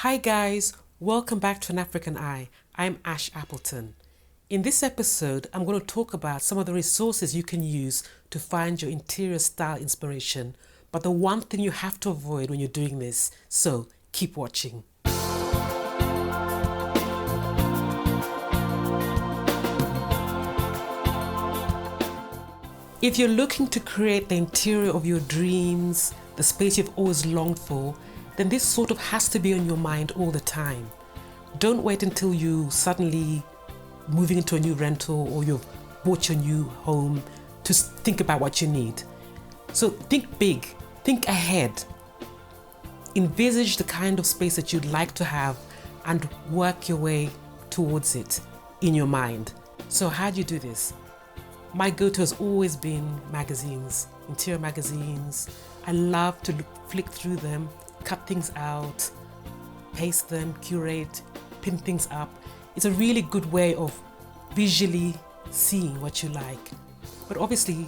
Hi guys, welcome back to An African Eye. I'm Ash Appleton. In this episode, I'm going to talk about some of the resources you can use to find your interior style inspiration, but the one thing you have to avoid when you're doing this, so keep watching. If you're looking to create the interior of your dreams, the space you've always longed for, then this sort of has to be on your mind all the time. Don't wait until you suddenly moving into a new rental or you've bought your new home to think about what you need. So think big, think ahead. Envisage the kind of space that you'd like to have and work your way towards it in your mind. So how do you do this? My go-to has always been magazines, interior magazines. I love to flick through them, cut things out, paste them, curate, pin things up. It's a really good way of visually seeing what you like. But obviously,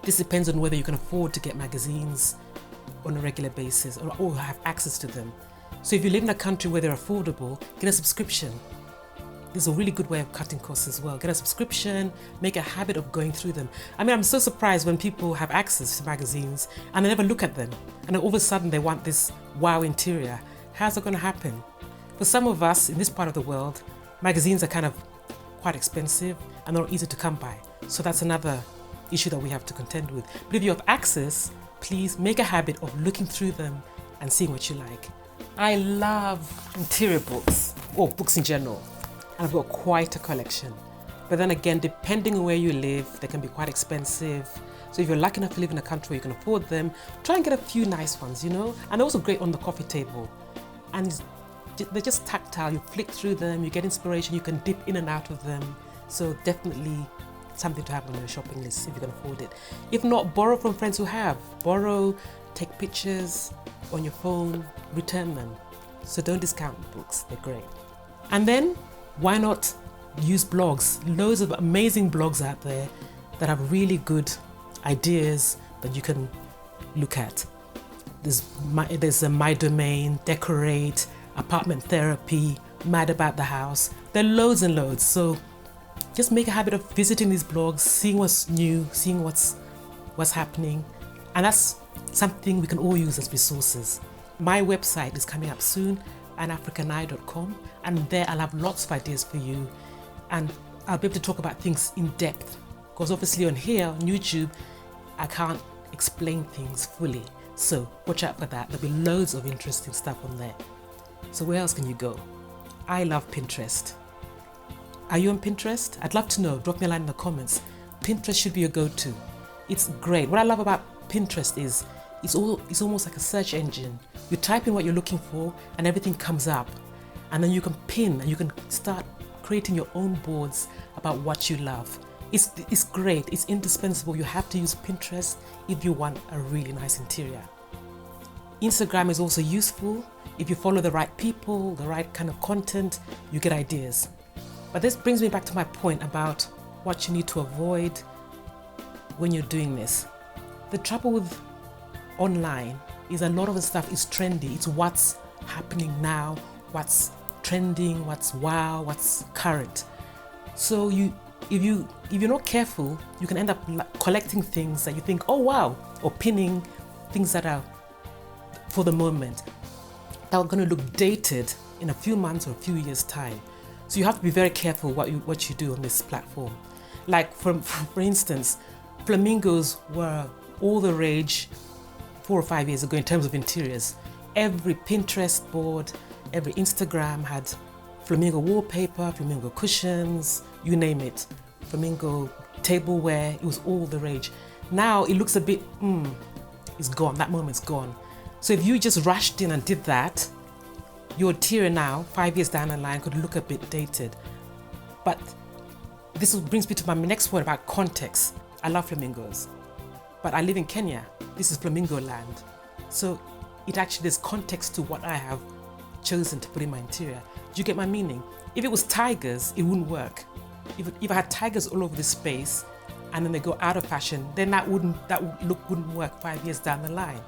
this depends on whether you can afford to get magazines on a regular basis or have access to them. So if you live in a country where they're affordable, get a subscription. This is a really good way of cutting costs as well. Get a subscription, make a habit of going through them. I mean, I'm so surprised when people have access to magazines and they never look at them. And then all of a sudden they want this wow interior. How's that going to happen? For some of us in this part of the world, magazines are kind of quite expensive and not easy to come by. So that's another issue that we have to contend with. But if you have access, please make a habit of looking through them and seeing what you like. I love interior books, or books in general. I've got quite a collection. But then again, depending on where you live, they can be quite expensive. So if you're lucky enough to live in a country where you can afford them, try and get a few nice ones, And they're also great on the coffee table. And they're just tactile. You flick through them, you get inspiration, you can dip in and out of them. So definitely something to have on your shopping list if you can afford it. If not, borrow from friends who have. Borrow, take pictures on your phone, return them. So don't discount the books, they're great. And then, why not use blogs? Loads of amazing blogs out there that have really good ideas that you can look at. There's a My Domain, Decorate, Apartment Therapy, Mad About the House. There are loads and loads. So just make a habit of visiting these blogs, seeing what's new, seeing what's happening. And that's something we can all use as resources. My website is coming up soon, anafricaneye.com, and there I'll have lots of ideas for you, and I'll be able to talk about things in depth, because obviously on here on YouTube I can't explain things fully, so watch out for that. There'll be loads of interesting stuff on there. So where else can you go? I love Pinterest. Are you on Pinterest? I'd love to know. Drop me a line in the comments. Pinterest should be your go-to. It's great. What I love about Pinterest is it's almost like a search engine. You type in what you're looking for and everything comes up. And then you can pin and you can start creating your own boards about what you love. It's great, it's indispensable. You have to use Pinterest if you want a really nice interior. Instagram is also useful. If you follow the right people, the right kind of content, you get ideas. But this brings me back to my point about what you need to avoid when you're doing this. The trouble with online is a lot of the stuff is trendy. It's what's happening now, what's trending, what's wow, what's current. So if you're not careful, you can end up collecting things that you think, oh wow, or pinning things that are for the moment that are going to look dated in a few months or a few years time. So you have to be very careful what you do on this platform. Like for instance, flamingos were all the rage 4 or 5 years ago in terms of interiors. Every Pinterest board, every Instagram had flamingo wallpaper, flamingo cushions, you name it. Flamingo tableware, it was all the rage. Now it looks a bit, it's gone, that moment's gone. So if you just rushed in and did that, your interior now, 5 years down the line, could look a bit dated. But this brings me to my next point about context. I love flamingos, but I live in Kenya. This is flamingo land. So there's context to what I have chosen to put in my interior. Do you get my meaning? If it was tigers, it wouldn't work. If I had tigers all over this space and then they go out of fashion, then that look wouldn't work 5 years down the line.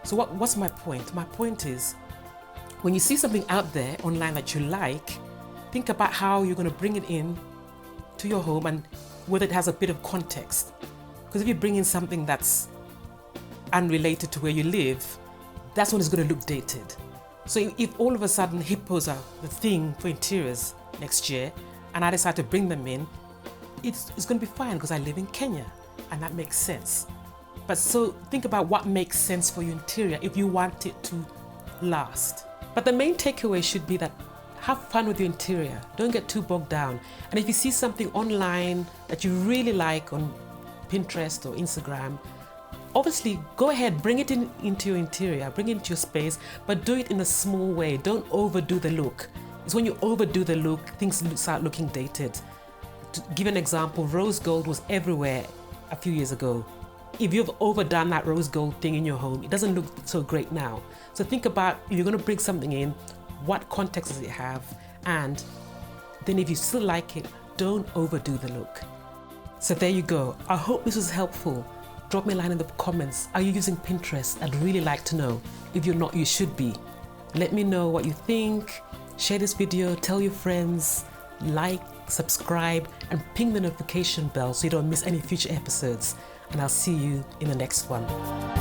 So what's my point? My point is, when you see something out there online that you like, think about how you're going to bring it in to your home and whether it has a bit of context. Because if you bring in something that's unrelated to where you live, that's when it's going to look dated. So if all of a sudden hippos are the thing for interiors next year and I decide to bring them in, it's going to be fine because I live in Kenya and that makes sense. But so think about what makes sense for your interior if you want it to last. But the main takeaway should be that have fun with your interior. Don't get too bogged down. And if you see something online that you really like on Pinterest or Instagram, obviously go ahead, bring it into your interior, bring it into your space, but do it in a small way. Don't overdo the look. It's when you overdo the look, things start looking dated. To give an example, rose gold was everywhere a few years ago. If you've overdone that rose gold thing in your home, it doesn't look so great now. So think about if you're going to bring something in, what context does it have? And then if you still like it, don't overdo the look. So there you go. I hope this was helpful. Drop me a line in the comments. Are you using Pinterest? I'd really like to know. If you're not, you should be. Let me know what you think. Share this video, tell your friends, like, subscribe, and ping the notification bell so you don't miss any future episodes. And I'll see you in the next one.